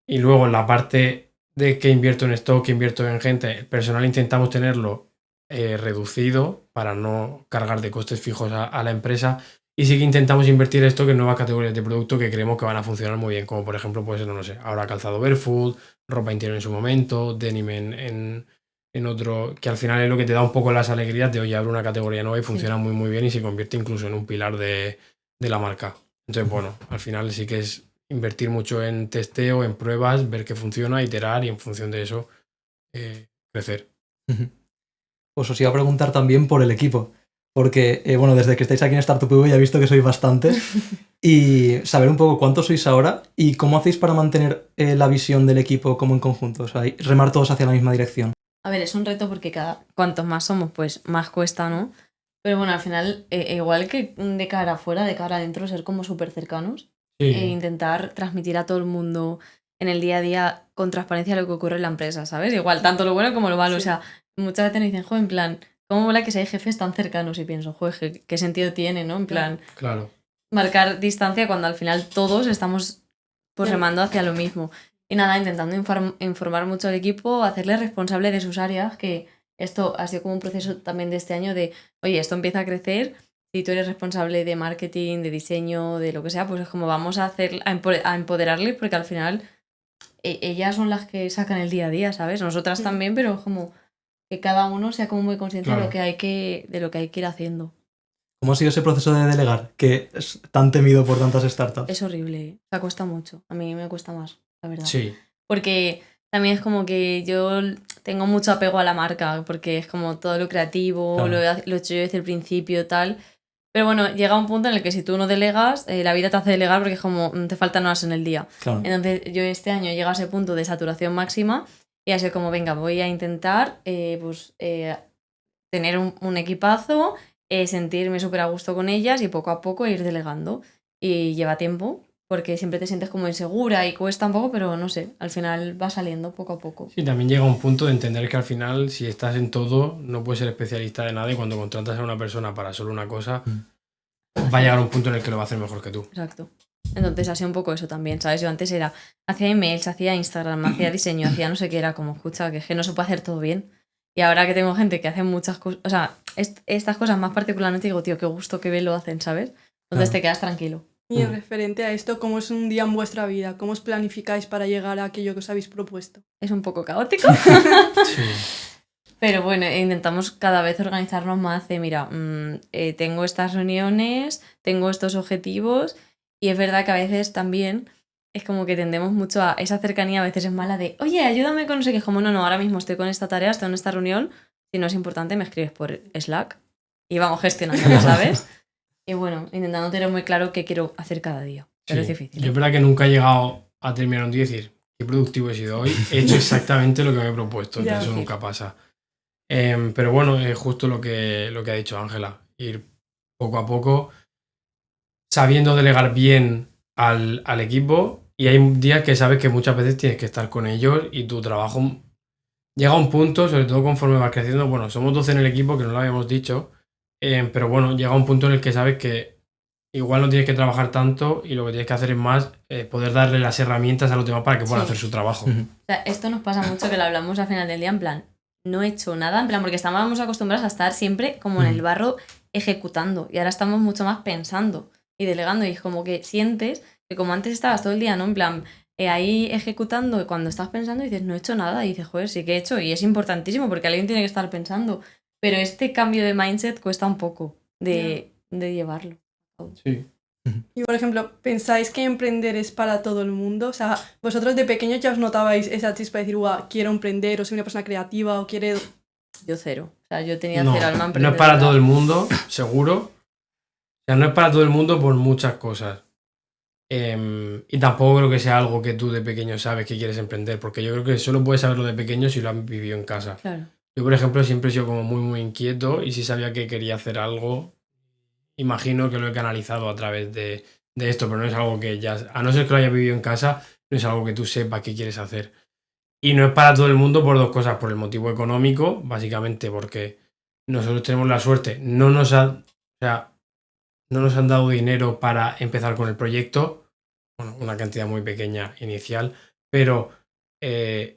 Y luego en la parte de qué invierto en stock, qué invierto en gente, el personal intentamos tenerlo reducido para no cargar de costes fijos a la empresa. Y sí que intentamos invertir esto en nuevas categorías de producto que creemos que van a funcionar muy bien, como por ejemplo, pues no lo sé, ahora calzado barefoot, ropa interior en su momento, denim en otro, que al final es lo que te da un poco las alegrías de, oye, abre una categoría nueva y funciona muy bien y se convierte incluso en un pilar de la marca. Entonces, bueno, al final sí que es invertir mucho en testeo, en pruebas, ver qué funciona, iterar y en función de eso crecer. Pues os iba a preguntar también por el equipo, porque, bueno, desde que estáis aquí en Startup V ya he visto que sois bastantes, y saber un poco cuántos sois ahora y cómo hacéis para mantener la visión del equipo como en conjunto, o sea, remar todos hacia la misma dirección. A ver, es un reto porque cuantos más somos, pues más cuesta, ¿no? Pero bueno, al final, igual que de cara afuera, de cara adentro, ser como súper cercanos e intentar transmitir a todo el mundo en el día a día con transparencia lo que ocurre en la empresa, ¿sabes? Igual, tanto lo bueno como lo malo. Sí. O sea, muchas veces nos dicen, joder, en plan, ¿cómo mola que seáis jefes tan cercanos? Y pienso, joder, ¿qué sentido tiene, no? En plan, Claro. marcar distancia cuando al final todos estamos pues remando hacia lo mismo. Y nada, intentando informar mucho al equipo, hacerle responsable de sus áreas, que esto ha sido como un proceso también de este año de, oye, esto empieza a crecer, si tú eres responsable de marketing, de diseño, de lo que sea, pues es como vamos a empoderarles porque al final ellas son las que sacan el día a día, ¿sabes? Nosotras también, pero es como que cada uno sea como muy consciente de lo que hay que ir haciendo. ¿Cómo ha sido ese proceso de delegar, que es tan temido por tantas startups? Es horrible, o sea, cuesta mucho. A mí me cuesta más, la verdad. Sí. Porque también es como que yo tengo mucho apego a la marca, porque es como todo lo creativo, claro. lo he hecho yo desde el principio, tal. Pero bueno, llega un punto en el que si tú no delegas, la vida te hace delegar porque es como te faltan horas en el día. Claro. Entonces yo este año llego a ese punto de saturación máxima y así como, venga, voy a intentar tener un equipazo sentirme súper a gusto con ellas y poco a poco ir delegando. Y lleva tiempo, porque siempre te sientes como insegura y cuesta un poco, pero no sé, al final va saliendo poco a poco. Sí, también llega un punto de entender que al final, si estás en todo, no puedes ser especialista de nada y cuando contratas a una persona para solo una cosa, va a llegar un punto en el que lo va a hacer mejor que tú. Exacto. Entonces hacía un poco eso también, ¿sabes? Yo antes hacía emails, hacía Instagram, hacía diseño, hacía no sé qué, era como, escucha, que es que no se puede hacer todo bien. Y ahora que tengo gente que hace muchas cosas, o sea, estas cosas más particularmente digo, tío, qué gusto, qué bien lo hacen, ¿sabes? Entonces te quedas tranquilo. Y en referente a esto, ¿cómo es un día en vuestra vida? ¿Cómo os planificáis para llegar a aquello que os habéis propuesto? Es un poco caótico. Sí. Pero bueno, intentamos cada vez organizarnos más de, mira, tengo estas reuniones, tengo estos objetivos y es verdad que a veces también es como que tendemos mucho a esa cercanía, a veces es mala de, oye, ayúdame con no sé qué, como no, ahora mismo estoy con esta tarea, estoy en esta reunión, si no es importante me escribes por Slack y vamos gestionando, ¿sabes? Y bueno, intentando tener muy claro qué quiero hacer cada día, pero es difícil. Yo es verdad que nunca he llegado a terminar un día y decir, qué productivo he sido hoy, he hecho exactamente lo que me he propuesto, Ya, eso sí. nunca pasa. Pero bueno, es justo lo que ha dicho Ángela, ir poco a poco, sabiendo delegar bien al equipo y hay días que sabes que muchas veces tienes que estar con ellos y tu trabajo llega a un punto, sobre todo conforme vas creciendo, bueno, somos 12 en el equipo, que no lo habíamos dicho, pero bueno, llega a un punto en el que sabes que igual no tienes que trabajar tanto y lo que tienes que hacer es más poder darle las herramientas a los demás para que puedan Sí. hacer su trabajo. O sea, esto nos pasa mucho que lo hablamos al final del día, en plan, no he hecho nada, en plan, porque estábamos acostumbrados a estar siempre como en el barro ejecutando y ahora estamos mucho más pensando y delegando y es como que sientes que como antes estabas todo el día, ¿no? En plan, ahí ejecutando y cuando estás pensando dices, no he hecho nada y dices, joder, sí que he hecho y es importantísimo porque alguien tiene que estar pensando, pero este cambio de mindset cuesta un poco de llevarlo. Sí. Y por ejemplo, ¿pensáis que emprender es para todo el mundo? O sea, vosotros de pequeños ya os notabais esa chispa de decir, guau, quiero emprender, o soy una persona creativa, o quiero... Yo cero. O sea, yo tenía No, cero alma no es emprendedora. para todo el mundo, seguro. O sea, no es para todo el mundo por muchas cosas. Y tampoco creo que sea algo que tú de pequeño sabes que quieres emprender, porque yo creo que solo puedes saberlo de pequeño si lo has vivido en casa. Claro. Yo, por ejemplo, siempre he sido como muy, muy inquieto y si sabía que quería hacer algo, imagino que lo he canalizado a través de esto, pero no es algo que ya, a no ser que lo hayas vivido en casa, no es algo que tú sepas qué quieres hacer. Y no es para todo el mundo por dos cosas, por el motivo económico, básicamente porque nosotros tenemos la suerte, no nos han dado dinero para empezar con el proyecto, bueno, una cantidad muy pequeña inicial, pero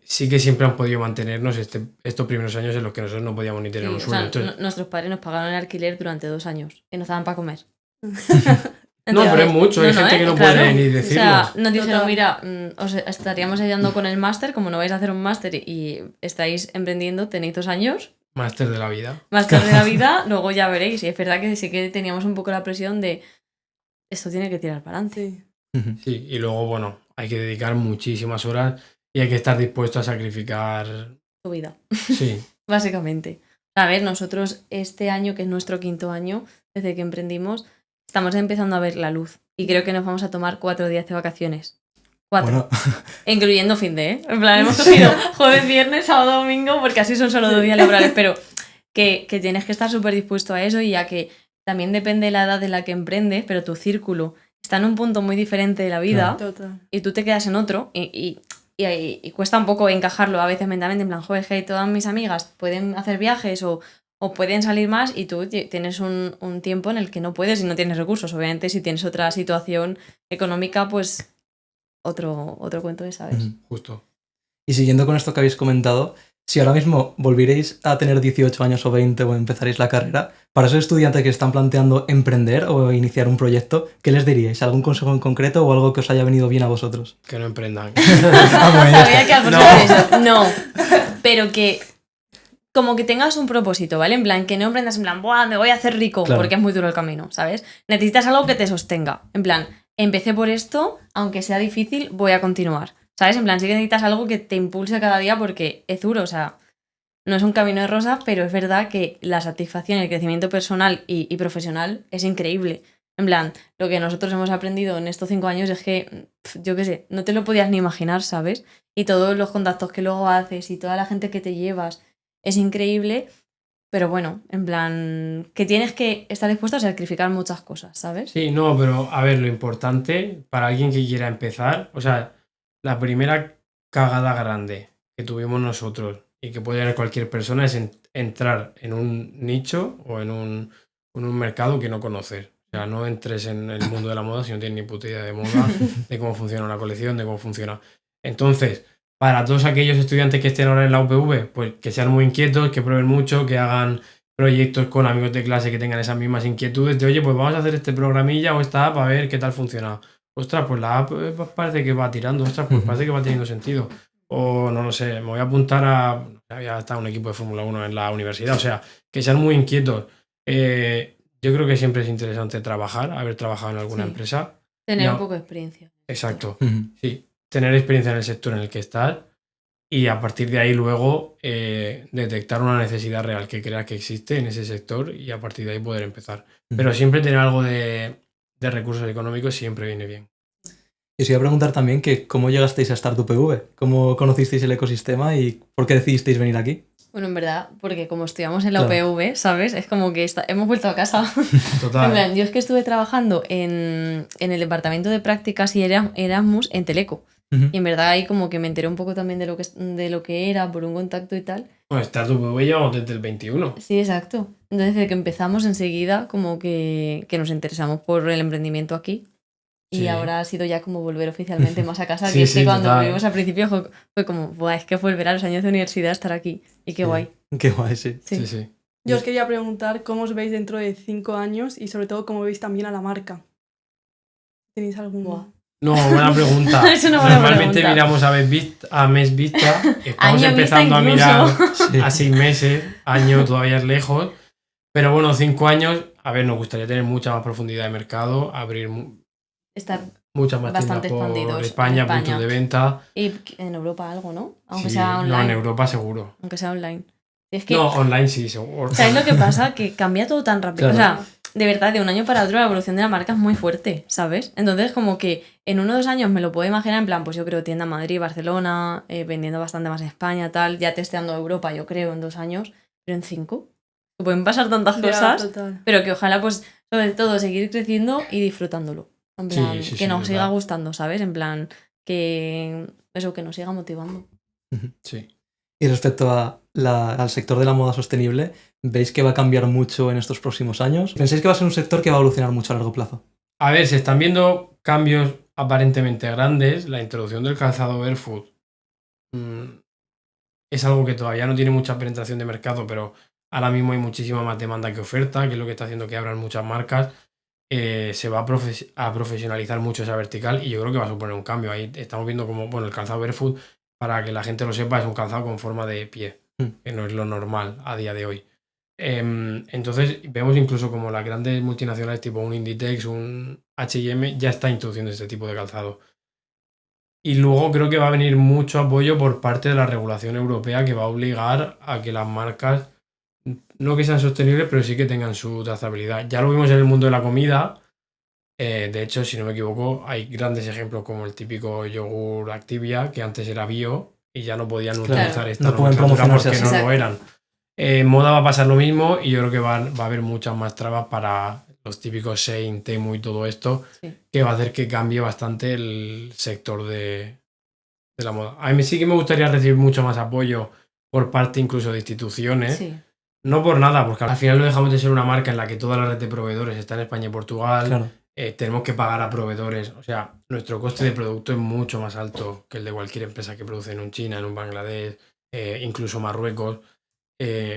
sí que siempre han podido mantenernos estos primeros años en los que nosotros no podíamos ni tener Sí, un o sueldo. sea, Entonces, nuestros padres nos pagaron el alquiler durante 2 años y nos daban para comer. no, pero es mucho, hay gente que no puede ni O decirlo. sea, nos dijeron, Total. mira, os estaríamos ayudando con el máster, como no vais a hacer un máster y estáis emprendiendo, tenéis 2 años, Máster de la vida. máster de la vida, luego ya veréis. Y es verdad que sí que teníamos un poco la presión de esto tiene que tirar para adelante. Sí. Sí, y luego, bueno, hay que dedicar muchísimas horas y hay que estar dispuesto a sacrificar. Tu vida, Sí, básicamente. A ver, nosotros este año, que es nuestro 5.º año, desde que emprendimos, estamos empezando a ver la luz. Y creo que nos vamos a tomar 4 días de vacaciones. 4. Bueno, Incluyendo fin de, ¿eh? En plan, hemos cogido jueves, viernes, sábado, domingo, porque así son solo 2 días laborales, pero que tienes que estar súper dispuesto a eso y a que también depende de la edad de la que emprendes, pero tu círculo está en un punto muy diferente de la vida Total. y tú te quedas en otro y cuesta un poco encajarlo a veces mentalmente, en plan, joder, hey, todas mis amigas pueden hacer viajes o pueden salir más y tú tienes un tiempo en el que no puedes y no tienes recursos. Obviamente, si tienes otra situación económica, pues otro cuento de, ¿sabes? justo. y siguiendo con esto que habéis comentado, si ahora mismo volvierais a tener 18 años o 20 o empezaréis la carrera, para esos estudiantes que están planteando emprender o iniciar un proyecto, ¿qué les diríais? ¿Algún consejo en concreto o algo que os haya venido bien a vosotros? Que no emprendan. Ah, bueno, ya Sabía está. que al No. eso. No, pero que como que tengas un propósito, ¿vale? En plan, que no emprendas en plan, ¡buah, me voy a hacer rico! Claro. Porque es muy duro el camino, ¿sabes? Necesitas algo que te sostenga. En plan, empecé por esto, aunque sea difícil, voy a continuar. ¿Sabes? En plan, sí que necesitas algo que te impulse cada día porque es duro, o sea, no es un camino de rosas, pero es verdad que la satisfacción, el crecimiento personal y profesional es increíble. En plan, lo que nosotros hemos aprendido en estos 5 años es que, yo qué sé, no te lo podías ni imaginar, ¿sabes? Y todos los contactos que luego haces y toda la gente que te llevas es increíble. Pero bueno, en plan, que tienes que estar dispuesto a sacrificar muchas cosas, ¿sabes? Sí, no, pero a ver, lo importante para alguien que quiera empezar, o sea, la primera cagada grande que tuvimos nosotros y que puede tener cualquier persona es entrar en un nicho o en un mercado que no conoces. O sea, no entres en el mundo de la moda si no tienes ni puta idea de moda, de cómo funciona una colección, de cómo funciona. Entonces, para todos aquellos estudiantes que estén ahora en la UPV, pues que sean muy inquietos, que prueben mucho, que hagan proyectos con amigos de clase que tengan esas mismas inquietudes de, oye, pues vamos a hacer este programilla o esta app a ver qué tal funciona. Ostras, pues la app parece que va tirando, ostras, pues parece que va teniendo sentido. O no lo sé, me voy a apuntar a... Ya está un equipo de Fórmula 1 en la universidad, o sea, que sean muy inquietos. Yo creo que siempre es interesante trabajar, haber trabajado en alguna Sí. empresa. Tener No. un poco de experiencia. Exacto, Ujú. sí. Tener experiencia en el sector en el que estás y a partir de ahí luego detectar una necesidad real que creas que existe en ese sector y a partir de ahí poder empezar. Pero siempre tener algo de recursos económicos siempre viene bien. Y os iba a preguntar también que cómo llegasteis a Startup UPV, cómo conocisteis el ecosistema y por qué decidisteis venir aquí. Bueno, en verdad, porque como estudiamos en la Claro. UPV, ¿sabes? Es como que hemos vuelto a casa. En Total. plan, yo es que estuve trabajando en el departamento de prácticas y Erasmus en Teleco. Ujú. Y en verdad ahí como que me enteré un poco también de lo que era por un contacto y tal. Bueno, Startup UPV llevamos desde el 21. Sí, exacto. Entonces, desde que empezamos enseguida, como que nos interesamos por el emprendimiento aquí. Y Sí. ahora ha sido ya como volver oficialmente más a casa. Sí, que es que sí, cuando total. volvimos al principio fue como, buah, es que volver a los años de universidad, estar aquí. Y qué Sí. guay. Qué guay, sí. Sí. Sí, sí. Yo os quería preguntar cómo os veis dentro de 5 años y sobre todo cómo veis también a la marca. ¿Tenéis algún...? Buah. No, buena pregunta. Es una buena Normalmente pregunta. miramos a mes vista. Estamos Año vista empezando a incluso. mirar Sí. a 6 meses, año todavía es lejos. Pero bueno, 5 años, a ver, nos gustaría tener mucha más profundidad de mercado, abrir Estar muchas más bastante tiendas por expandidos en España, España. puntos de venta. y en Europa algo, ¿no? Aunque Sí, sea online. no, en Europa seguro. Aunque sea online. Es que, No, online sí, seguro. ¿sabéis lo que pasa? Que cambia todo tan rápido. Claro. O sea, de verdad, de un año para otro la evolución de la marca es muy fuerte, ¿sabes? Entonces, como que en 1 o 2 años me lo puedo imaginar en plan, pues yo creo tienda en Madrid, Barcelona, vendiendo bastante más en España, tal, ya testeando Europa, yo creo, en 2 años, pero en 5. Pueden pasar tantas Ya, cosas, total. pero que ojalá, pues, sobre todo, seguir creciendo y disfrutándolo. En Sí, plan, sí, que sí, nos total. siga gustando, ¿sabes? En plan, que eso, que nos siga motivando. Sí. Y respecto al sector de la moda sostenible, ¿veis que va a cambiar mucho en estos próximos años? ¿Pensáis que va a ser un sector que va a evolucionar mucho a largo plazo? A ver, se están viendo cambios aparentemente grandes. La introducción del calzado barefoot es algo que todavía no tiene mucha penetración de mercado, pero ahora mismo hay muchísima más demanda que oferta, que es lo que está haciendo que abran muchas marcas. Se va a profesionalizar mucho esa vertical y yo creo que va a suponer un cambio. Ahí estamos viendo como, bueno, el calzado barefoot, para que la gente lo sepa, es un calzado con forma de pie, que no es lo normal a día de hoy. Entonces vemos incluso como las grandes multinacionales tipo un Inditex, un H&M ya está introduciendo este tipo de calzado. Y luego creo que va a venir mucho apoyo por parte de la regulación europea que va a obligar a que las marcas, no que sean sostenibles, pero sí que tengan su trazabilidad. Ya lo vimos en el mundo de la comida. De hecho, si no me equivoco, hay grandes ejemplos como el típico yogur Activia, que antes era bio y ya no podían Claro, utilizar esta no pueden nomenclatura promocionarse porque así. no lo Exacto. eran. En moda va a pasar lo mismo y yo creo que va a haber muchas más trabas para los típicos Shein, Temu y todo esto, Sí. que va a hacer que cambie bastante el sector de la moda. A mí sí que me gustaría recibir mucho más apoyo por parte incluso de instituciones. Sí. No por nada, porque al final no dejamos de ser una marca en la que toda la red de proveedores está en España y Portugal. Claro. Tenemos que pagar a proveedores. O sea, nuestro coste de producto es mucho más alto que el de cualquier empresa que produce en un China, en un Bangladesh, incluso Marruecos.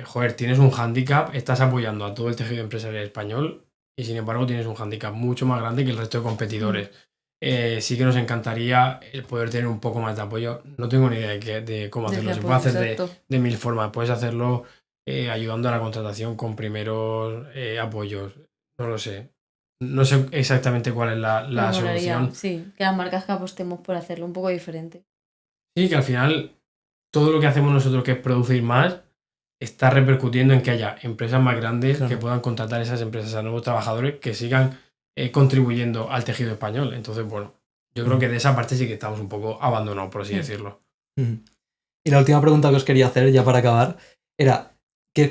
Joder, tienes un hándicap, estás apoyando a todo el tejido empresarial español y sin embargo tienes un hándicap mucho más grande que el resto de competidores. Sí que nos encantaría el poder tener un poco más de apoyo. No tengo ni idea de cómo Desde hacerlo. Se apoyo, puede hacer exacto. de 1000 formas. Puedes hacerlo ayudando a la contratación con primeros apoyos. No lo sé. No sé exactamente cuál es la Me molaría, solución. sí, que las marcas que apostemos por hacerlo un poco diferente. Sí, que al final todo lo que hacemos nosotros, que es producir más, está repercutiendo en que haya empresas más grandes Claro. que puedan contratar esas empresas a nuevos trabajadores que sigan contribuyendo al tejido español. Entonces, bueno, yo creo que de esa parte sí que estamos un poco abandonados, por así decirlo. Ujú. Y la última pregunta que os quería hacer, ya para acabar, era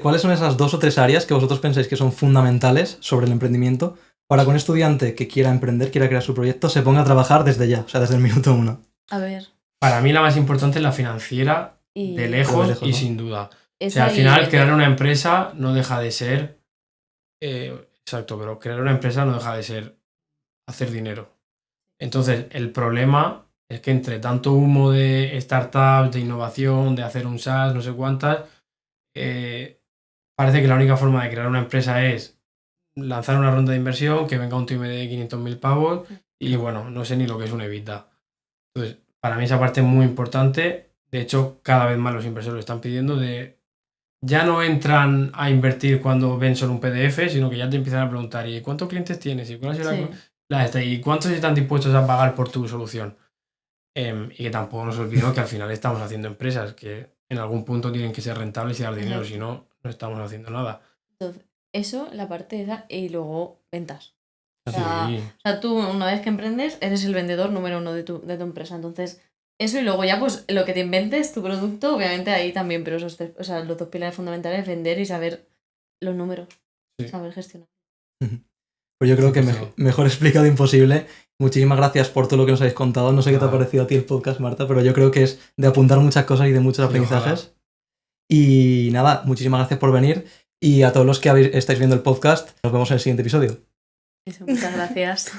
¿cuáles son esas 2 o 3 áreas que vosotros pensáis que son fundamentales sobre el emprendimiento para que un estudiante que quiera emprender, quiera crear su proyecto, se ponga a trabajar desde ya, o sea, desde el minuto 1? A ver. Para mí la más importante es la financiera, Y de lejos y ¿no? sin duda. O esa sea, al y final vender. crear una empresa no deja de ser... exacto, pero crear una empresa no deja de ser hacer dinero. Entonces, el problema es que entre tanto humo de startups, de innovación, de hacer un SaaS, no sé cuántas, parece que la única forma de crear una empresa es lanzar una ronda de inversión, que venga un tío y me dé 500.000 pavos y bueno, no sé ni lo que es un EBITDA. Entonces, para mí esa parte es muy importante. De hecho, cada vez más los inversores lo están pidiendo de... Ya no entran a invertir cuando ven solo un PDF, sino que ya te empiezan a preguntar ¿y cuántos clientes tienes? ¿Y cuál es Sí. ¿Y cuántos están dispuestos a pagar por tu solución? Y que tampoco nos olvidemos que al final estamos haciendo empresas que en algún punto tienen que ser rentables y dar dinero, Exacto. si no, no estamos haciendo nada. Entonces, eso, la parte esa, y luego ventas. O Sí. sea, tú una vez que emprendes, eres el vendedor número 1 de tu empresa. Entonces, eso y luego ya pues lo que te inventes, tu producto, obviamente ahí también, pero esos o sea, los 2 pilares fundamentales es vender y saber los números, Sí. saber gestionar. Pues yo creo que 100%. mejor explicado imposible. Muchísimas gracias por todo lo que nos habéis contado. No sé qué te ha Nada. parecido a ti el podcast, Marta, pero yo creo que es de apuntar muchas cosas y de muchos Sí, aprendizajes. Y nada, muchísimas gracias por venir. Y a todos los que estáis viendo el podcast, nos vemos en el siguiente episodio. Eso, muchas gracias.